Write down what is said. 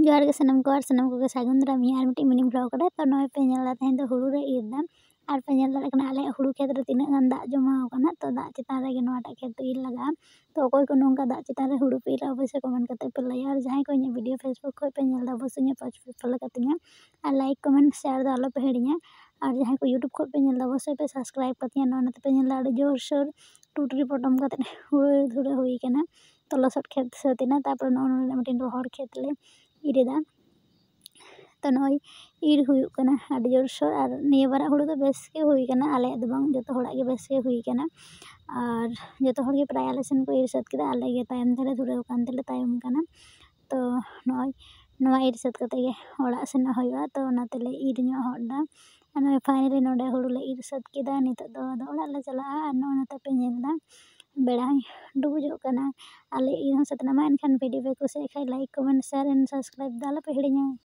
जोहार गे सानाम को और सानाम कोगे सागुन दाराम आर मिट्टी मिनी ब्लॉग रे तो नय पे नेला तेहेन दो हुड़ू रे इर दा और पे नेल दाड़े कना आले हुड़ू खेत रे तिना गान दाग जमा आकना तो दाग चितान रे नोटा खेत ir लगा तो अकोय को नोंका दाग चितान रे हुड़ू पे ir अवश्य कमेंट करते पे लैया और जहां को इन वीडियो फेसबुक खय पे नेल दा अवश्य इन पेज पे फॉलो कतिया और लाइक कमेंट शेयर दा आलो पे हेड़िया और जहां को यूट्यूब खय पे नेल दा अवश्य पे सब्सक्राइब कतिया नोना पे नेल दा अड़ी जोर सोर टूटरी पटम कते हुड़ू धुरे हुई कना तो लसट खेत सतिना तापर नोना मिटिन रोहड़ खेत ले इरेदा तो नय ir हुई कना अड़ी जोर सोर और निया बारा हुड़ू दो बेस के हुई कना आले दो बांग जतो हड़ा के बेस के हुई कना और जतो हड़ के प्राय आले सेन को ir सत केदा आले गे तायम तेले धुरे कान तेले तायम कना तो नय नवा ir सत कते गे ओड़ा सेन होयवा तो ओना तेले ir ᱧᱚᱜ हडा नय फाइनली नोडे हुड़ू ले ir सत केदा नितो दो ओड़ा ले चला और नोना ते पे नेल दा बेड़ा डुबुजो कना आले ir हन सतना मा एनखान वीडियो पे कुसिया खाय like comment share and subscribe दा आलो पे हिड़िया।